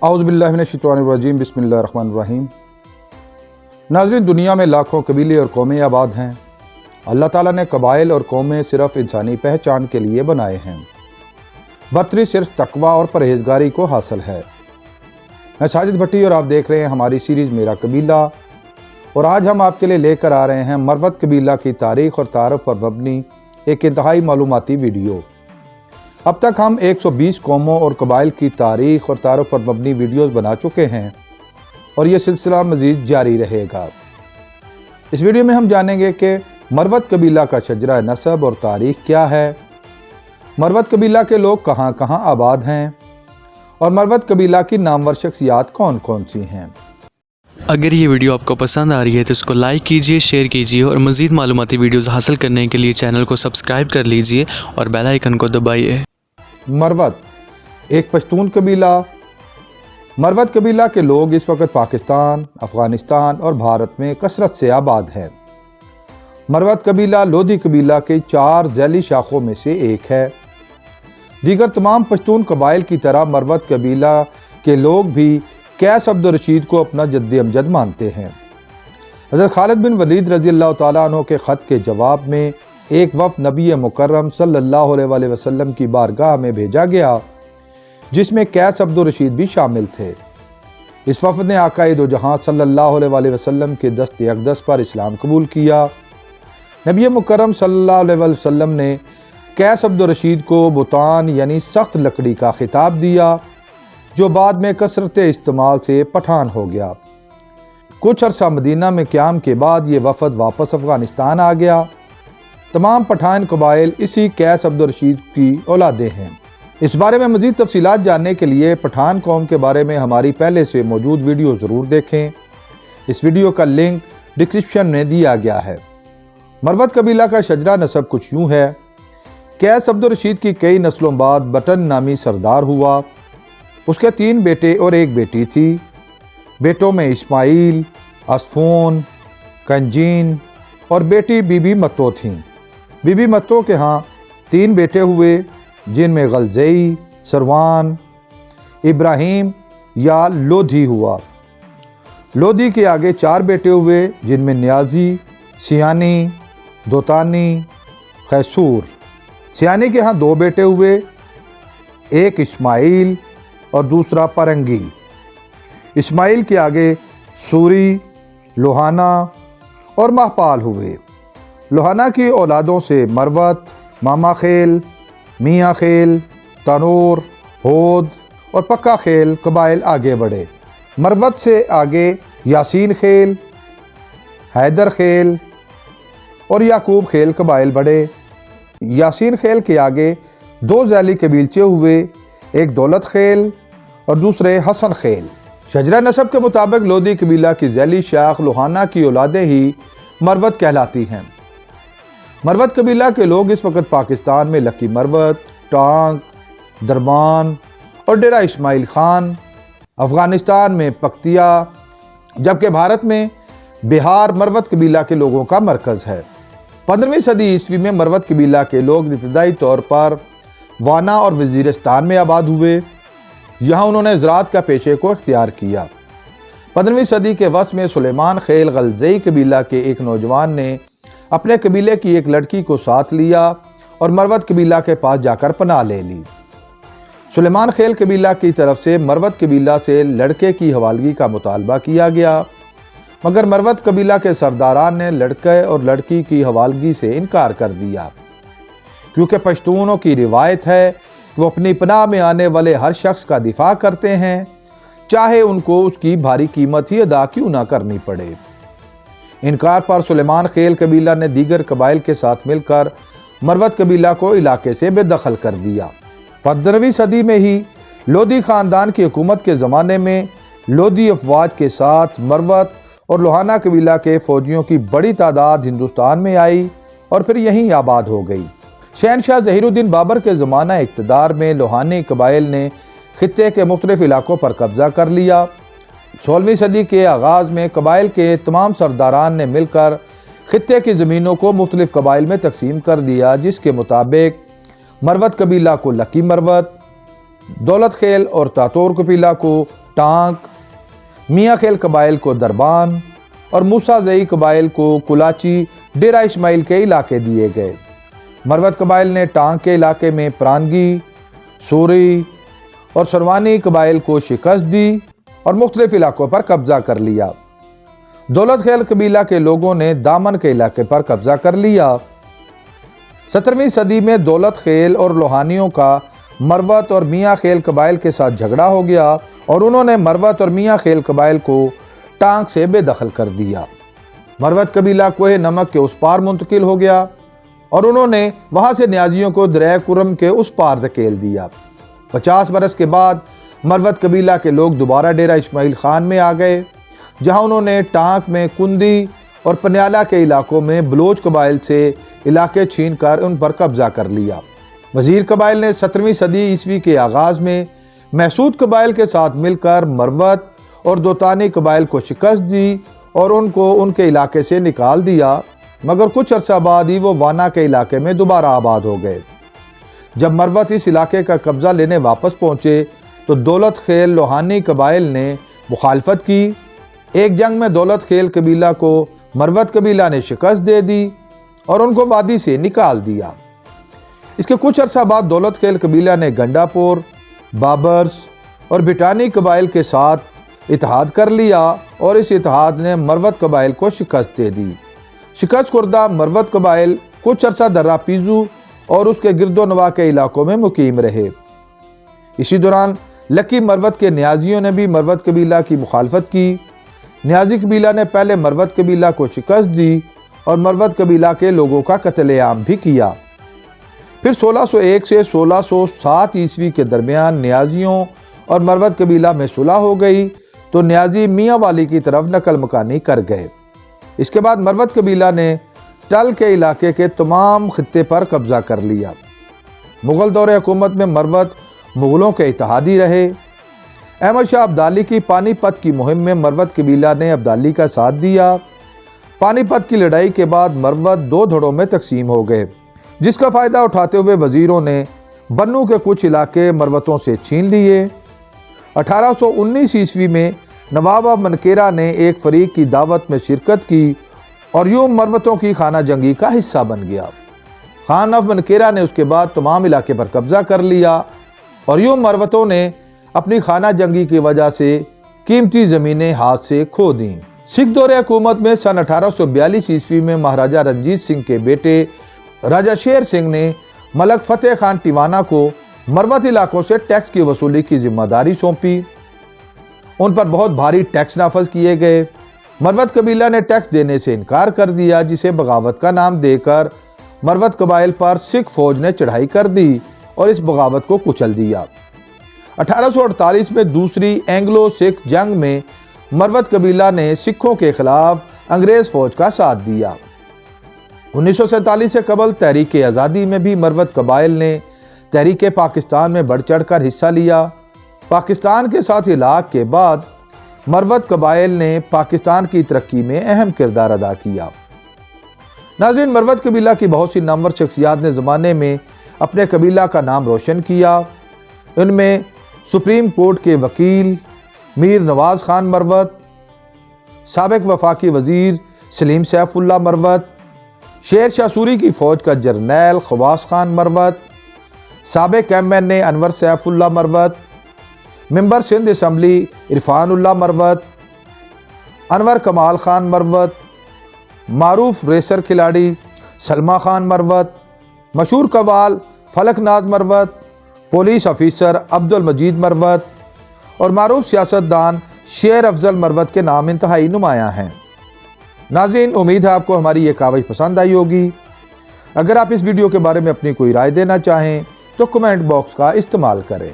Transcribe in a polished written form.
औज़ुबिल्लाहि मिनश्शैतानिर्रजीम बिस्मिल्लाहिर्रहमानिर्रहीम। नाज़रीन, दुनिया में लाखों कबीले और कौमें आबाद हैं। अल्लाह ताला ने कबाइल और कौमें सिर्फ इंसानी पहचान के लिए बनाए हैं। बरतरी सिर्फ तकवा और परहेजगारी को हासिल है। मैं साजिद भट्टी और आप देख रहे हैं हमारी सीरीज़ मेरा कबीला। और आज हम आपके लिए लेकर आ रहे हैं मरवत कबीला की तारीख़ और तारफ़ पर मबनी एक इंतहाई मालूमाती वीडियो। अब तक हम 120 कौमों और कबाइल की तारीख़ और तारफ़ पर मबनी वीडियोज़ बना चुके हैं और ये सिलसिला मज़ीद जारी रहेगा। इस वीडियो में हम जानेंगे कि मरवत कबीला का शजरा नसब और तारीख़ क्या है, मरवत कबीला के लोग कहाँ कहाँ आबाद हैं और मरवत कबीला की नामवर शख्सियात कौन कौन सी हैं। अगर ये वीडियो आपको पसंद आ रही है तो इसको लाइक कीजिए, शेयर कीजिए और मज़ीद मालूमाती वीडियोज़ हासिल करने के लिए चैनल को सब्सक्राइब कर लीजिए और बेल आइकन को दबाइए। मरवत एक पश्तून कबीला। मरवत कबीला के लोग इस वक्त पाकिस्तान, अफ़गानिस्तान और भारत में कसरत से आबाद हैं। मरवत कबीला लोधी कबीला के 4 ज़ैली शाखों में से एक है। दीगर तमाम पश्तून कबाइल की तरह मरवत कबीला के लोग भी कैस अब्दुल रशीद को अपना जद्द अमजद मानते हैं। हज़रत खालिद बिन वलीद रज़ी अल्लाह तआला अन्हु के ख़त के जवाब में एक वफ़द नबी मुकर्रम सल्लल्लाहु अलैहि वसल्लम की बारगाह में भेजा गया, जिसमें कैस अब्दुल रशीद भी शामिल थे। इस वफ़द ने आक़ाए दो जहां सल्लल्लाहु अलैहि वसल्लम के दस्त अक़दस पर इस्लाम कबूल किया। नबी मुकर्रम सल्लल्लाहु अलैहि वसल्लम ने कैस अब्दुल रशीद को बुतान यानी सख्त लकड़ी का खिताब दिया, जो बाद में कसरत इस्तेमाल से पठान हो गया। कुछ अरसा मदीना में क़याम के बाद ये वफ़द वापस अफ़गानिस्तान आ गया। तमाम पठान कबाइल इसी कैस अब्दुल रशीद की औलादें हैं। इस बारे में मज़ीद तफसीलात जानने के लिए पठान कौम के बारे में हमारी पहले से मौजूद वीडियो ज़रूर देखें। इस वीडियो का लिंक डिस्क्रिप्शन में दिया गया है। मरवत कबीला का शजरा नसब कुछ यूँ है। कैस अब्दुल रशीद की कई नस्लों बाद बटन नामी सरदार हुआ। उसके 3 बेटे और 1 बेटी थी। बेटों में इस्माइल, असफोन, कंजीन और बेटी बीबी मत्तो थीं। बीबी मत्तो के यहाँ 3 बेटे हुए, जिनमें गलज़ई, सरवान, इब्राहिम या लोधी हुआ। लोधी के आगे 4 बेटे हुए, जिनमें न्याजी, सियानी, दोतानी, खैसूर। सियानी के यहाँ 2 बेटे हुए, एक इस्माइल और दूसरा परंगी। इस्माइल के आगे सूरी, लोहाना और महपाल हुए। लोहाना की औलादों से मरवत, मामा खेल, मियाँ खेल, तनूर, होद और पक्का खेल कबाइल आगे बढ़े। मरवत से आगे यासीन खेल, हैदर खेल और याकूब खेल कबाइल बढ़े। यासीन खेल के आगे 2 ज़ैली कबीलचे हुए, एक दौलत खेल और दूसरे हसन खेल। शजरा नसब के मुताबिक लोधी कबीला की ज़ैली शाख लोहाना की औलादें ही मरवत कहलाती हैं। मरवत कबीला के लोग इस वक्त पाकिस्तान में लकी मरवत, टांग, दरबान और डेरा इस्माइल खान, अफ़गानिस्तान में पख्तिया, जबकि भारत में बिहार मरवत कबीला के लोगों का मरकज़ है। 15वीं सदी ईस्वी में मरवत कबीला के लोग इब्तदाई तौर पर वाना और वज़ीरिस्तान में आबाद हुए। यहाँ उन्होंने ज़राअत का पेशे को इख्तियार किया। 15वीं सदी के वस्त में सुलेमान खेल गलज़ई कबीला के एक नौजवान ने अपने कबीले की एक लड़की को साथ लिया और मरवत कबीला के पास जाकर पनाह ले ली। सुलेमान खेल कबीला की तरफ से मरवत कबीला से लड़के की हवालगी का मुतालबा किया गया, मगर मरवत कबीला के सरदारान ने लड़के और लड़की की हवालगी से इनकार कर दिया, क्योंकि पश्तूनों की रिवायत है कि वो अपनी पनाह में आने वाले हर शख्स का दिफा करते हैं, चाहे उनको उसकी भारी कीमत ही अदा क्यों ना करनी पड़े। इनकार पर सुलेमान खेल कबीला ने दीगर कबाइल के साथ मिलकर मरवत कबीला को इलाके से बेदखल कर दिया। 15वीं सदी में ही लोधी ख़ानदान की हुकूमत के ज़माने में लोधी अफवाज के साथ मरवत और लोहाना कबीला के फ़ौजियों की बड़ी तादाद हिंदुस्तान में आई और फिर यहीं आबाद हो गई। शहनशाह ज़हीरुद्दीन बाबर के ज़माना इक़्तिदार में लोहानी कबाइल ने खित्ते के मुख्तलिफ इलाकों पर कब्ज़ा कर लिया। 16वीं सदी के आगाज़ में कबाइल के तमाम सरदारान ने मिलकर खित्ते की ज़मीनों को मुख्तलिफ कबाइल में तकसीम कर दिया, जिसके मुताबिक मरवत कबीला को लकी मरवत, दौलत खेल और तातोर कबीला को टांक, मियाँ खेल कबाइल को दरबान और मूसाजई कबाइल को कुलाची डेरा इस्माइल के इलाके दिए गए। मरवत कबाइल ने टांक के इलाके में प्रानगी, सूरी और सरवानी कबाइल को शिकस्त दी और मुख्तलिफ इलाकों पर कब्जा कर लिया। दौलत खेल कबीला के लोगों ने दामन के इलाके पर कब्जा कर लिया। 17वीं सदी में दौलत खेल और लोहानियों का मरवत और मियाँ खेल कबाइल के साथ झगड़ा हो गया और उन्होंने मरवत और मियाँ खेल कबाइल को टांक से बेदखल कर दिया। मरवत कबीला कोहे नमक के उस पार मुंतकिल हो गया और उन्होंने वहां से न्याजियों को दरिया कुरम के उस पार धकेल दिया। 50 बरस के बाद मरवत कबीला के लोग दोबारा डेरा इस्माइल खान में आ गए, जहां उन्होंने टांक में कुंदी और पन्याला के इलाकों में बलोच कबाइल से इलाके छीन कर उन पर कब्जा कर लिया। वजीर कबाइल ने 17वीं सदी ईस्वी के आगाज में महसूद कबाइल के साथ मिलकर मरवत और दोतानी कबाइल को शिकस्त दी और उनको उनके इलाके से निकाल दिया, मगर कुछ अरसा बाद ही वो वाना के इलाके में दोबारा आबाद हो गए। जब मरवत इस इलाके का कब्जा लेने वापस पहुंचे तो दौलत खेल लोहानी कबाइल ने मुखालफत की। एक जंग में दौलत खेल कबीला को मरवत कबीला ने शिकस्त दे दी और उनको वादी से निकाल दिया। इसके कुछ अरसा बाद दौलत खेल कबीला ने गंडापुर, बाबर्स और बिटानी कबाइल के साथ इत्तेहाद कर लिया और इस इत्तेहाद ने मरवत कबाइल को शिकस्त दे दी। शिकस्त खुर्दा मरवत कबाइल कुछ अरसा दर्रा पीजू और उसके गिरदोनवा के इलाकों में मुकीम रहे। इसी दौरान लकी मरवत के न्याजियों ने भी मरवत कबीला की मुखालफत की। न्याजी कबीला ने पहले मरवत कबीला को शिकस्त दी और मरवत कबीला के लोगों का कत्लेआम भी किया। फिर 1601 से 1607 ईस्वी के दरमियान न्याजियों और मरवत कबीला में सुलह हो गई तो न्याजी मियाँ वाली की तरफ नकल मकानी कर गए। इसके बाद मरवत कबीला ने टल के इलाके के तमाम खित्ते पर कब्जा कर लिया। मुगल दौरे हुकूमत में मरवत मुगलों के इत्तेहादी रहे। अहमद शाह अब्दाली की पानीपत की मुहिम में मरवत कबीला ने अब्दाली का साथ दिया। पानीपत की लड़ाई के बाद मरवत 2 धड़ों में तकसीम हो गए, जिसका फ़ायदा उठाते हुए वज़ीरों ने बन्नू के कुछ इलाके मरवतों से छीन लिए। 1819 ईस्वी में नवाब ऑफ मनकेरा ने एक फरीक की दावत में शिरकत की और यूं मरवतों की खाना जंगी का हिस्सा बन गया। खान ऑफ मनकेरा ने उसके बाद तमाम इलाके पर कब्जा कर लिया और यूं मरवतों ने अपनी खाना जंगी की वजह से कीमती ज़मीनें हाथ से खो दी। सिख दौरे हुकूमत में सन 1842 ईस्वी में महाराजा रंजीत सिंह के बेटे राजा शेर सिंह ने मलक फतेह खान टिवाना को मरवत इलाकों से टैक्स की वसूली की जिम्मेदारी सौंपी। उन पर बहुत भारी टैक्स नाफज किए गए। मरवत कबीला ने टैक्स देने से इनकार कर दिया, जिसे बगावत का नाम देकर मरवत कबाइल पर सिख फौज ने चढ़ाई कर दी और इस बगावत को कुचल दिया। 1848 में दूसरी एंग्लो सिख जंग में मरवत कबीला ने सिखों के खिलाफ अंग्रेज फौज का साथ दिया। 1947 से कबल तहरीक आज़ादी में भी मरवत कबाइल ने तहरीक पाकिस्तान में बढ़ चढ़ कर हिस्सा लिया। पाकिस्तान के साथ इलाक़ के बाद मरवत कबाइल ने पाकिस्तान की तरक्की में अहम किरदार अदा किया। नाज़रीन, मरवत कबीला की बहुत सी नामवर शख्सियात ने ज़माने में अपने कबीला का नाम रोशन किया। इनमें सुप्रीम कोर्ट के वकील मीर नवाज़ खान मरवत, साबिक वफाकी वज़ीर सलीम सैफुल्लाह मरवत, शेर शाह सूरी की फ़ौज का जर्नैल खवास खान मरवत, साबिक MNA Anwar Saifullah Marwat, member Sindh assembly Irfanullah Marwat, Anwar Kamal Khan Marwat, मारूफ रेसर खिलाड़ी सलमा खान मरवत, मशहूर कवाल फलकनाज मरवत, पुलिस ऑफिसर अब्दुल मजीद मरवत और मारूफ सियासतदान शेर अफजल मरवत के नाम इंतहाई नुमायाँ हैं। नाज़रीन, उम्मीद है आपको हमारी ये काविश पसंद आई होगी। अगर आप इस वीडियो के बारे में अपनी कोई राय देना चाहें तो कमेंट बॉक्स का इस्तेमाल करें।